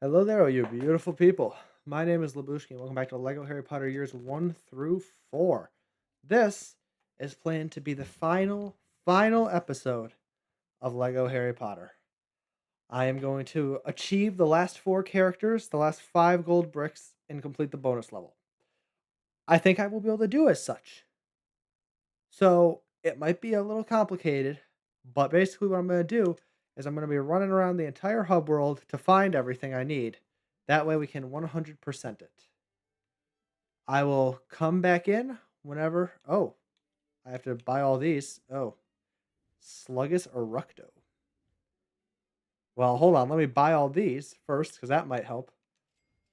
Hello there, all you beautiful people. My name is Lebushki, and welcome back to Lego Harry Potter Years 1 through 4. This is planned to be the final episode of Lego Harry Potter. I am going to achieve the last four characters, the last five gold bricks, and complete the bonus level. I think I will be able to do as such. So it might be a little complicated, but basically what I'm going to do is I'm going to be running around the entire hub world to find everything I need. That way we can 100% it. I will come back in whenever. Oh, I have to buy all these. Oh, Sluggus or Ructo. Well, hold on. Let me buy all these first because that might help.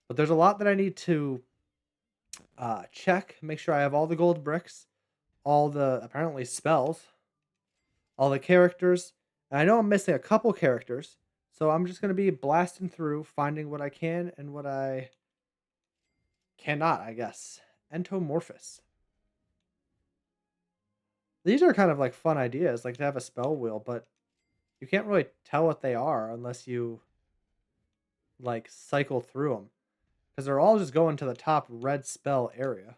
But there's a lot that I need to check. Make sure I have all the gold bricks, all the apparently spells, all the characters. And I know I'm missing a couple characters. So I'm just going to be blasting through, finding what I can and what I cannot, I guess. Entomorphous. These are kind of like fun ideas, like to have a spell wheel, but you can't really tell what they are unless you like cycle through them because they're all just going to the top red spell area.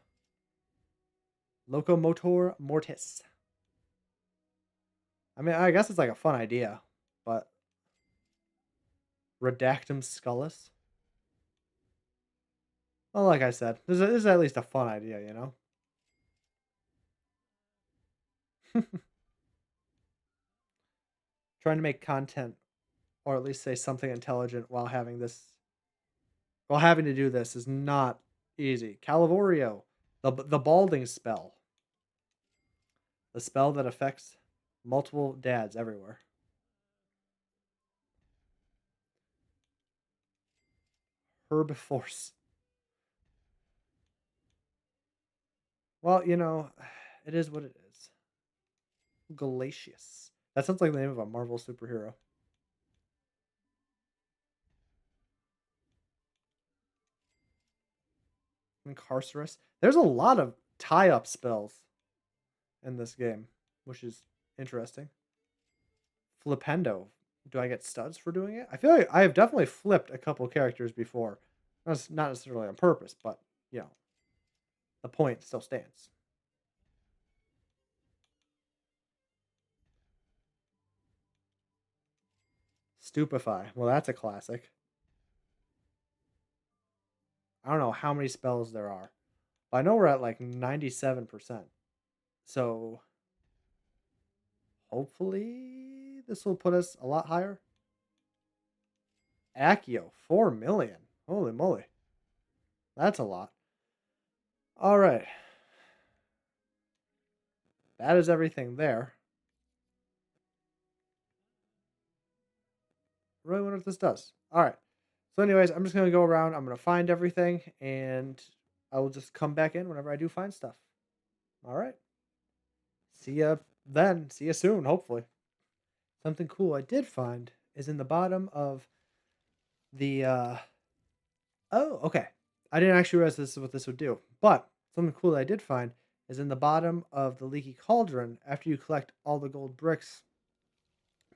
Locomotor Mortis. I mean, I guess it's like a fun idea, but Redactum Scullus. Well, like I said, this is at least a fun idea, you know? Trying to make content or at least say something intelligent while having to do this is not easy. Calavorio, the balding spell. The spell that affects multiple dads everywhere. Herbiforce. Well, it is what it is. Galatius. That sounds like the name of a Marvel superhero. Incarcerus. There's a lot of tie-up spells in this game, which is interesting. Flipendo. Do I get studs for doing it? I feel like I have definitely flipped a couple characters before. That's not necessarily on purpose, but the point still stands. Stupefy. Well, that's a classic. I don't know how many spells there are. But I know we're at like 97%. So hopefully this will put us a lot higher. Accio, 4 million. Holy moly. That's a lot. All right. That is everything there. Really wonder what this does. All right. So, anyways, I'm just going to go around. I'm going to find everything and I will just come back in whenever I do find stuff. All right. See ya then. See ya soon, hopefully. Something cool I did find is in the bottom of the oh, okay. I didn't actually realize this is what this would do. But something cool that I did find is in the bottom of the leaky cauldron after you collect all the gold bricks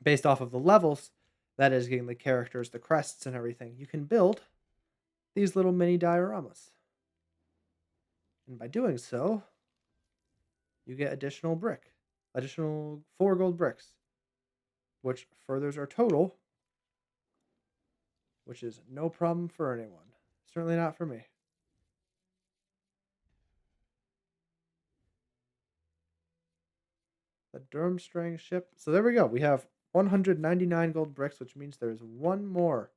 based off of the levels, that is getting the characters, the crests and everything, you can build these little mini dioramas. And by doing so, you get additional 4 gold bricks, which furthers our total, which is no problem for anyone. Certainly not for me. The Durmstrang ship. So there we go. We have 199 gold bricks, which means there's one more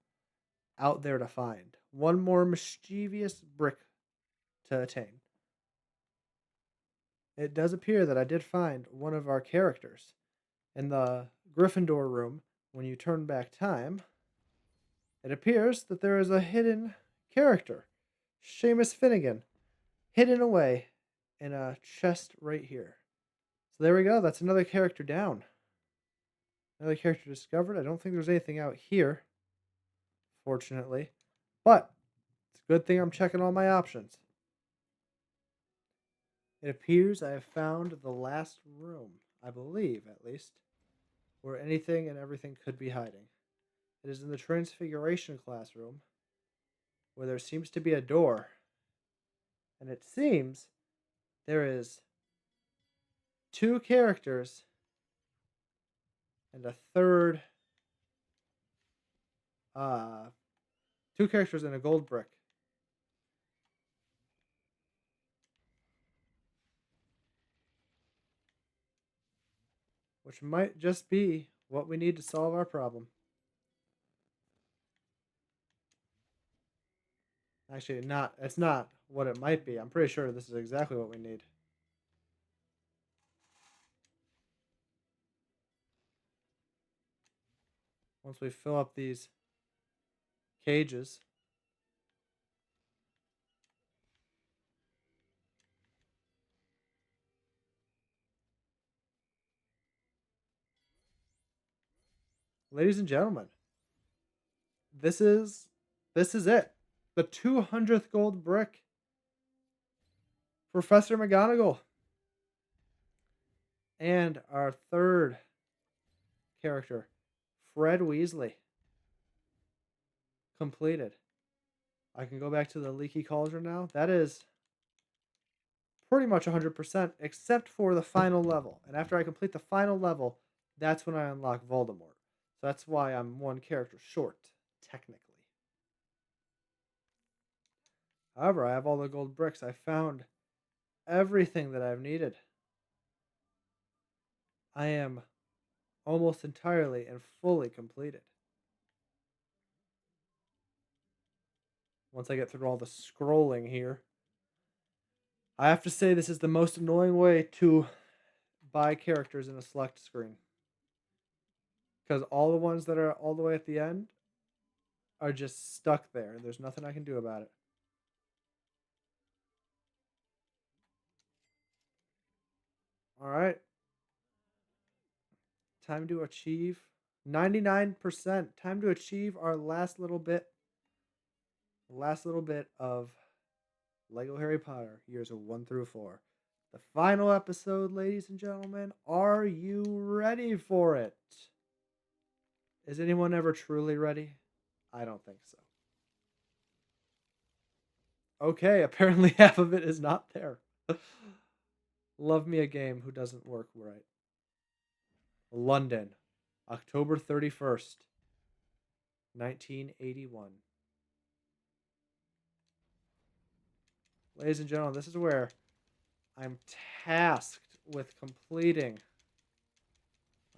out there to find. One more mischievous brick to attain. It does appear that I did find one of our characters in the Gryffindor room. When you turn back time, it appears that there is a hidden character, Seamus Finnegan, hidden away in a chest right here. So there we go. That's another character down. Another character discovered. I don't think there's anything out here, fortunately. But it's a good thing I'm checking all my options. It appears I have found the last room, I believe at least, where anything and everything could be hiding. It is in the Transfiguration classroom, where there seems to be a door. And it seems there is two characters and a third uh two characters and a gold brick. Which might just be what we need to solve our problem. Actually, not. It's not what it might be. I'm pretty sure this is exactly what we need. Once we fill up these cages. Ladies and gentlemen, this is this is it. The 200th gold brick. Professor McGonagall. And our third character, Fred Weasley. Completed. I can go back to the leaky cauldron now. That is pretty much 100% except for the final level. And after I complete the final level, that's when I unlock Voldemort. So that's why I'm one character short, technically. However, I have all the gold bricks. I found everything that I've needed. I am almost entirely and fully completed. Once I get through all the scrolling here, I have to say this is the most annoying way to buy characters in a select screen. Because all the ones that are all the way at the end are just stuck there. There's nothing I can do about it. All right. Time to achieve 99%. Time to achieve our last little bit. Last little bit of Lego Harry Potter years 1 through 4. The final episode, ladies and gentlemen. Are you ready for it? Is anyone ever truly ready? I don't think so. Okay, apparently half of it is not there. Love me a game who doesn't work right. London, October 31st, 1981. Ladies and gentlemen, this is where I'm tasked with completing.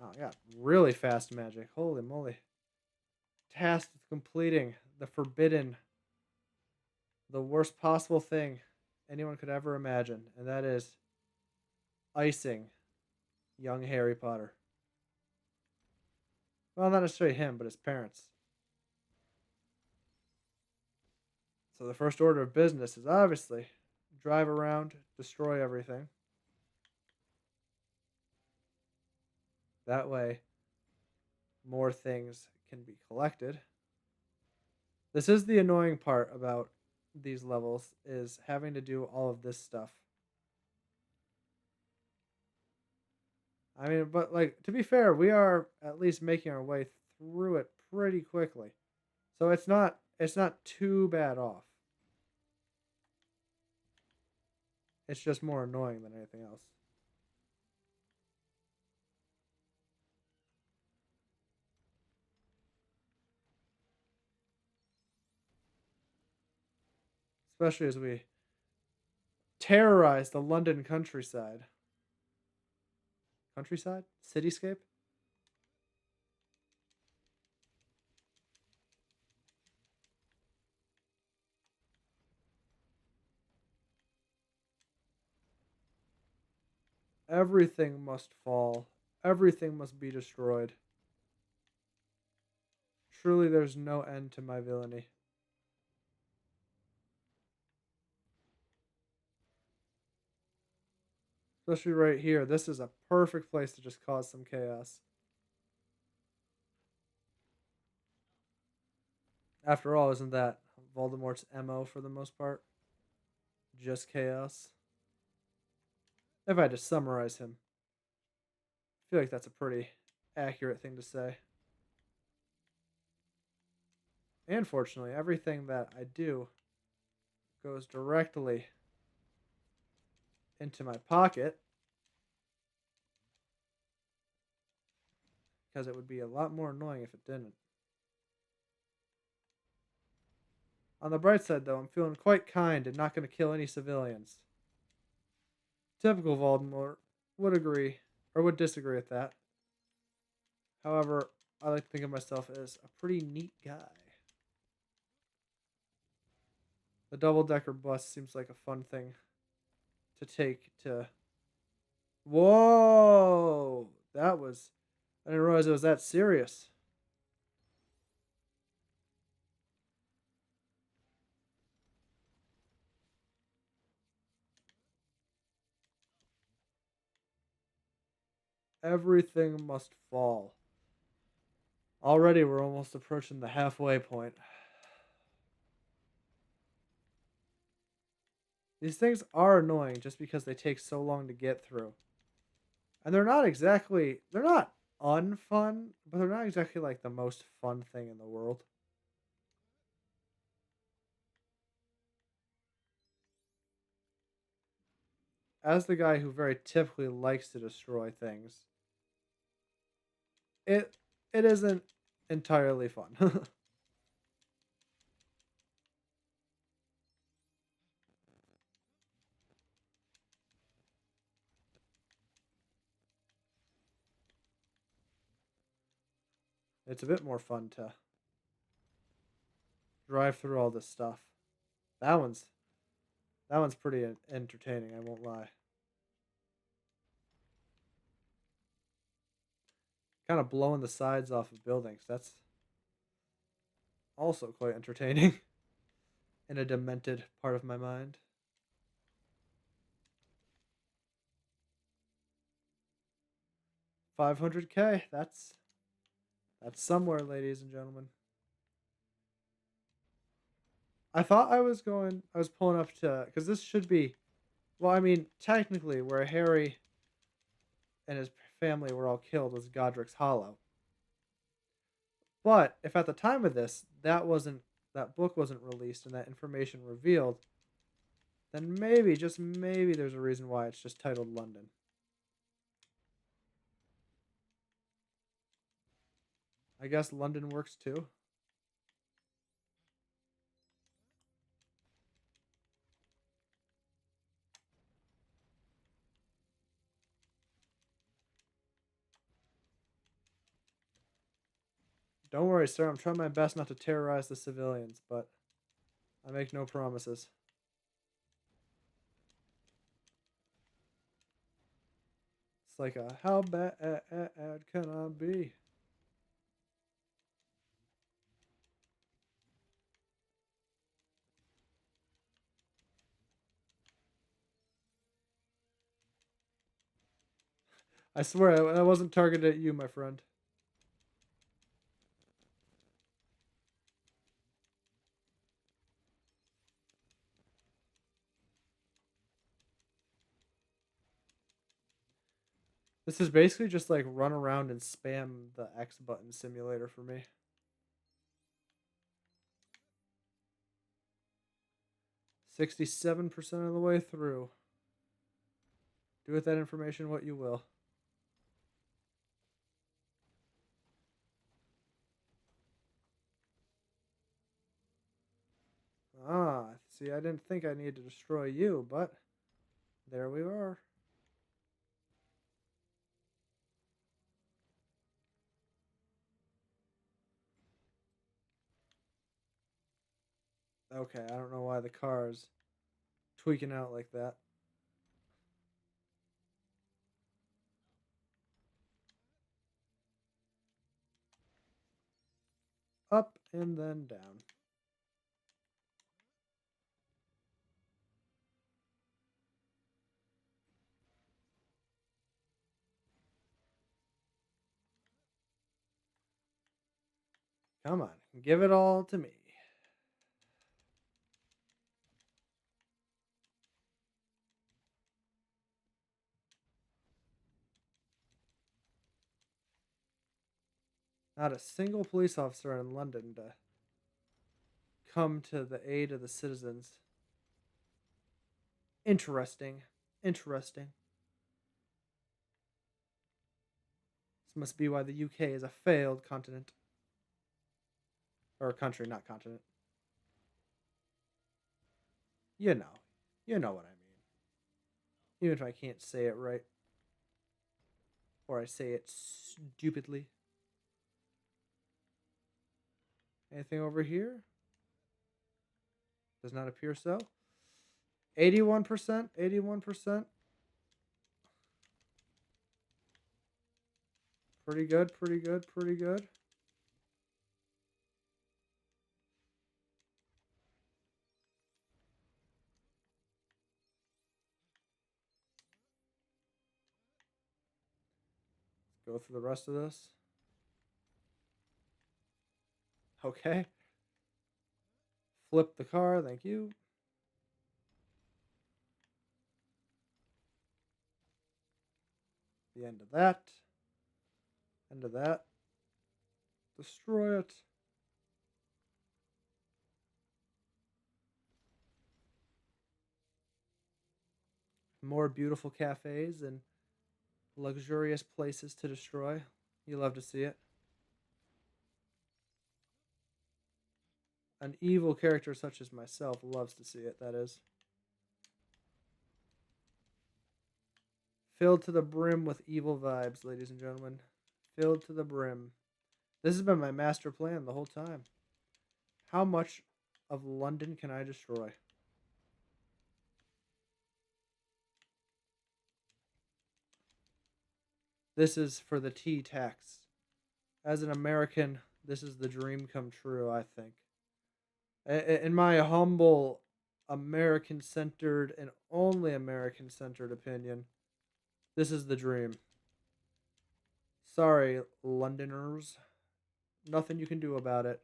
Oh, I got really fast magic. Holy moly. Tasked with completing the forbidden, the worst possible thing anyone could ever imagine, and that is icing young Harry Potter. Well, not necessarily him, but his parents. So the first order of business is obviously drive around, destroy everything. That way, more things can be collected. This is the annoying part about these levels, is having to do all of this stuff. I mean, but like, to be fair, we are at least making our way through it pretty quickly. So it's not too bad off. It's just more annoying than anything else. Especially as we terrorize the London countryside. Countryside? Cityscape? Everything must fall. Everything must be destroyed. Truly, there's no end to my villainy. Especially right here. This is a perfect place to just cause some chaos. After all, isn't that Voldemort's MO for the most part? Just chaos. If I had to summarize him, I feel like that's a pretty accurate thing to say. And fortunately, everything that I do goes directly into my pocket because it would be a lot more annoying if it didn't. On the bright side, though, I'm feeling quite kind and not going to kill any civilians. Typical Voldemort would agree, or would disagree with that. However, I like to think of myself as a pretty neat guy. The double-decker bus seems like a fun thing to take to... Whoa! That was... I didn't realize it was that serious. Everything must fall. Already, we're almost approaching the halfway point. These things are annoying just because they take so long to get through. And they're not unfun, but they're not exactly like the most fun thing in the world. As the guy who very typically likes to destroy things, it it isn't entirely fun. It's a bit more fun to drive through all this stuff. That one's that one's pretty entertaining, I won't lie. Kind of blowing the sides off of buildings. That's also quite entertaining in a demented part of my mind. 500K. That's somewhere, ladies and gentlemen. I was pulling up to, because this should be, well, I mean, technically, where Harry and his family were all killed was Godric's Hollow. But if at the time of this, that book wasn't released and that information revealed, then maybe, just maybe, there's a reason why it's just titled London. I guess London works too. Don't worry, sir. I'm trying my best not to terrorize the civilians, but I make no promises. It's like a how bad can I be? I swear I wasn't targeted at you, my friend. This is basically just like run around and spam the X button simulator for me. 67% of the way through. Do with that information what you will. Ah, see, I didn't think I needed to destroy you, but there we are. Okay, I don't know why the car's tweaking out like that. Up and then down. Come on, give it all to me. Not a single police officer in London to come to the aid of the citizens. Interesting. Interesting. This must be why the UK is a failed continent. Or country, not continent. You know. You know what I mean. Even if I can't say it right. Or I say it stupidly. Anything over here? Does not appear so. 81%. 81%. Pretty good, pretty good, pretty good. Go through the rest of this. Okay. Flip the car, thank you. The end of that. End of that. Destroy it. More beautiful cafes and luxurious places to destroy. You love to see it. An evil character such as myself loves to see it, that is. Filled to the brim with evil vibes, ladies and gentlemen. Filled to the brim. This has been my master plan the whole time. How much of London can I destroy? This is for the tea tax. As an American, this is the dream come true, I think. In my humble American-centered and only American-centered opinion, this is the dream. Sorry, Londoners. Nothing you can do about it.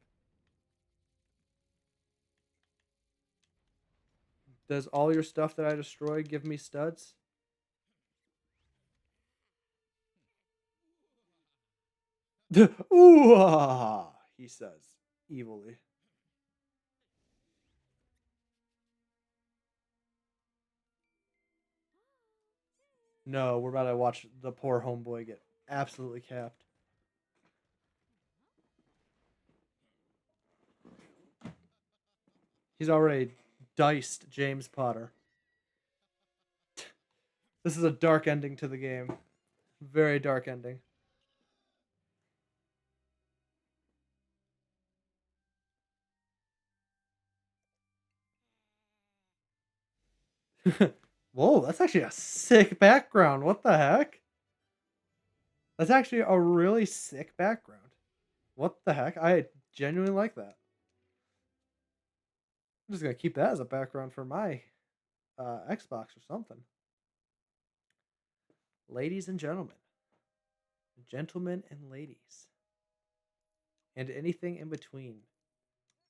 Does all your stuff that I destroy give me studs? Ooh, he says, evilly. No, we're about to watch the poor homeboy get absolutely capped. He's already diced James Potter. This is a dark ending to the game. Very dark ending. Whoa, that's actually a sick background. What the heck? That's actually a really sick background. What the heck? I genuinely like that. I'm just going to keep that as a background for my Xbox or something. Ladies and gentlemen and ladies, and anything in between.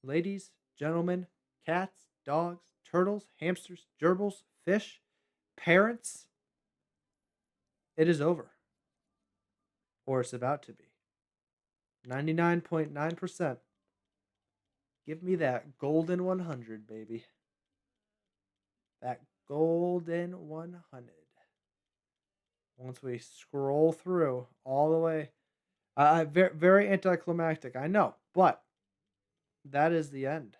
Ladies, gentlemen, cats, dogs, turtles, hamsters, gerbils, fish, parents. It is over. Or it's about to be. 99.9%. Give me that golden 100, baby. That golden 100. Once we scroll through all the way. Very, very anticlimactic, I know. But that is the end.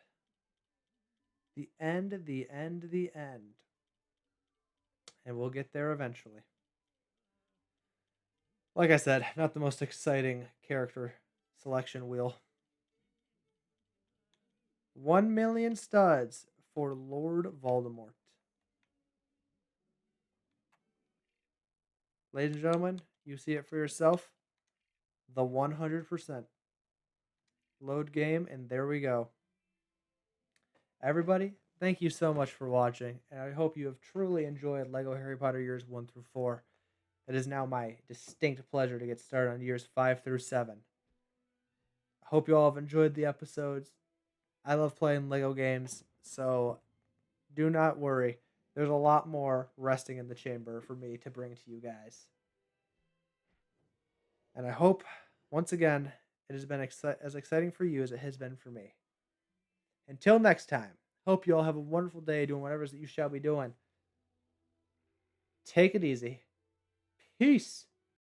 The end, the end, the end. And we'll get there eventually. Like I said, not the most exciting character selection wheel. 1 million studs for Lord Voldemort. Ladies and gentlemen, you see it for yourself. The 100%. Load game, and there we go. Everybody, thank you so much for watching, and I hope you have truly enjoyed Lego Harry Potter Years 1 through 4. It is now my distinct pleasure to get started on years 5 through 7. I hope you all have enjoyed the episodes. I love playing Lego games, so do not worry. There's a lot more resting in the chamber for me to bring to you guys. And I hope, once again, it has been as exciting for you as it has been for me. Until next time, hope you all have a wonderful day doing whatever it is that you shall be doing. Take it easy. Peace.